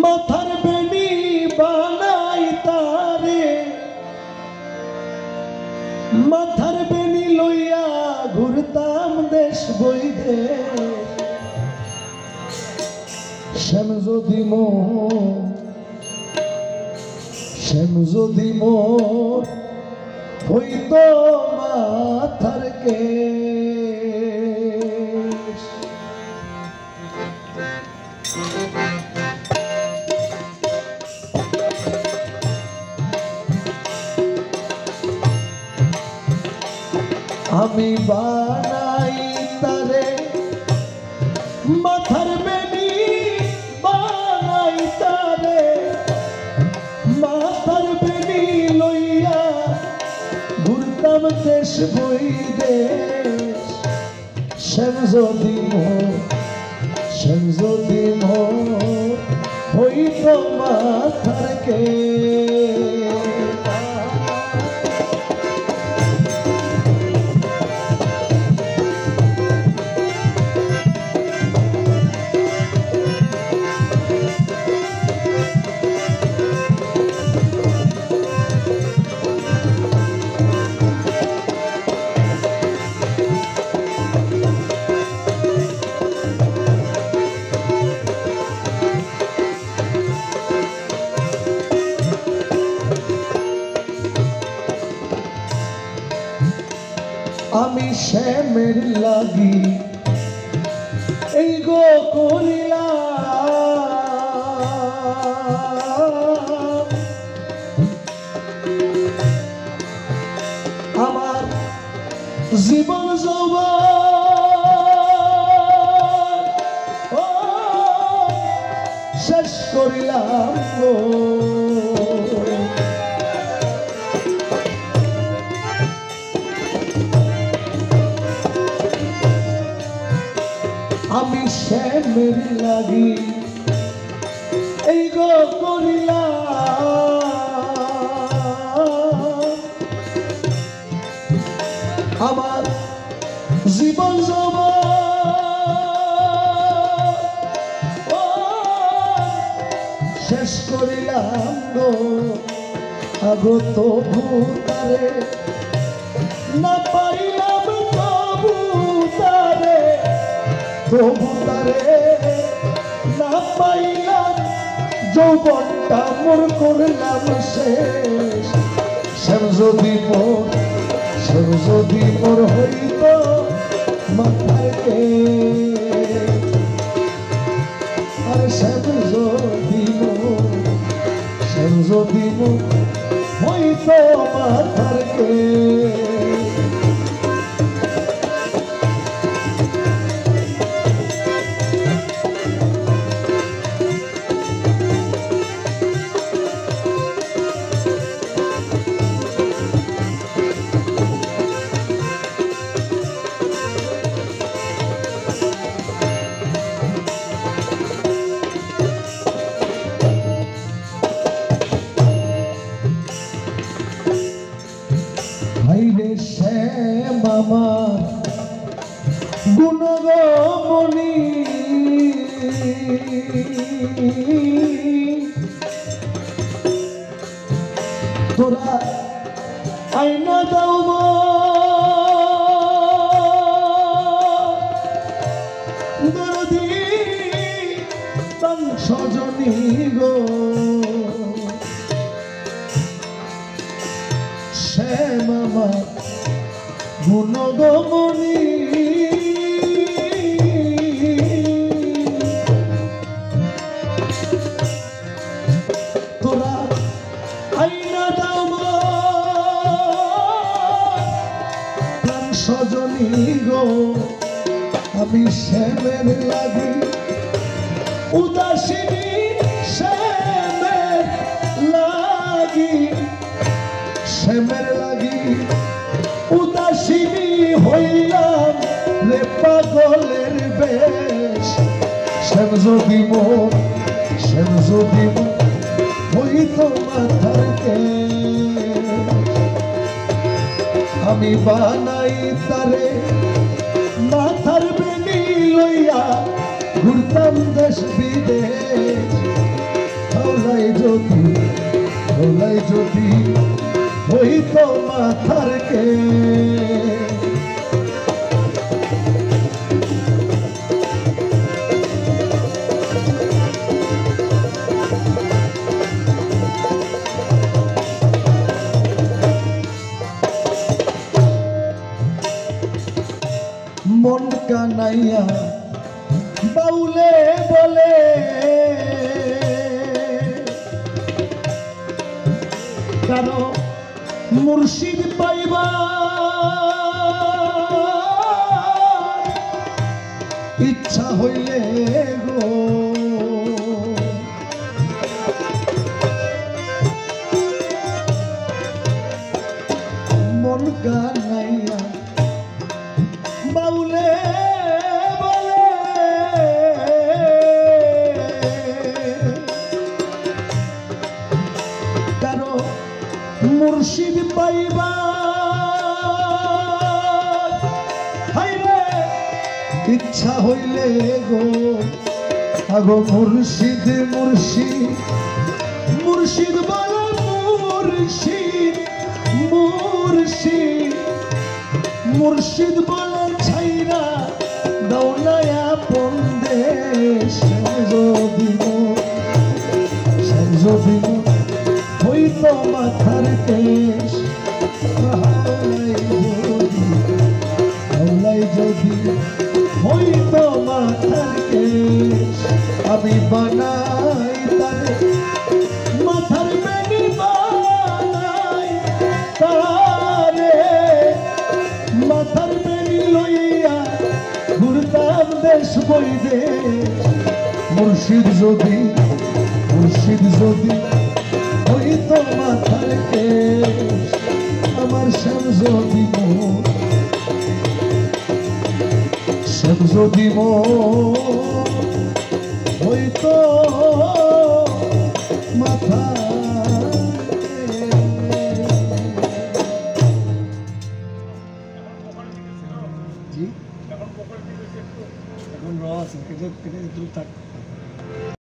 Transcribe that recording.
মাথার বেনি বানাই তারে, মাথার বেনি লইয়া ঘুরতাম দেশ বইদে। শ্যাম যদি মোর হইত মাথার কেশ। আমি বানাই তারে মাথার বেনি, বানাই তারে মাথার বেনি লইয়া ঘুরতাম দেশ বইদেশ। শ্যাম যদি মোর হইত মাথার কেশ। আমি শ্যামের লাগি এই গো করিলাম, আমার জীবন যৌবন শেষ করিলাম গো। আমি শ্যামের লাগি এই গো করিলাম, আমার জীবন শেষ করিলাম গো। আগত ভূতারে না পাইলাম, তবু তারে না পাইলাম, যৌবনটা মোর করলাম শেষ। শ্যাম যদি মোর হইত মাথার কেশ। আরে শ্যাম যদি মোর হইত মাথার কেশ। হাইরে শ্যাম আমার গুণগমণি, তোরা আইনা দাও দরদি তান সজনী গো। শ্যাম আমার গুণগমণি, তোরা আইনা দাও প্রাণ সজনী গো। আমি শ্যামের লাগি উদাসিনী, শ্যামের লাগি উদাসিনী হইলাম রে পাগলের বেশ। শ্যাম যদি মোর হইত মাথার কেশ। আমি বানাই তারে মাথার বেনি লইয়া ঘুরতাম দেশ বিদেশ হলাই যদি হইতো মাথার কে মন কানাইয়া বাউলে বলে কারো মুর্শিদ পাইবা ইচ্ছা হইলে গো মন কানাইয়া বাউলে বলে কারো মুর্শিদ পাইবা হাইরে ইচ্ছা হইলে গো আগো মুর্শিদ মুর্শিদ মুর্শিদ বলে মুর্শিদ মুর্শিদ মুর্শিদ বলে ছাইরা দৌলায়া পন্দেশ যদি হইতো মাথার কেশ দৌলাই যদি হইতো মাথার কেশ আমি বানাই তারে মাথার বেনি বানাই তারে মাথার বেনি লইয়া ঘুরতাম দেশ বৈদেশ মুর্শিদ যদি হইতো মাথার কেশ আমার শ্যাম যদি হইতো মাথা এখন র আছে কেটে থাক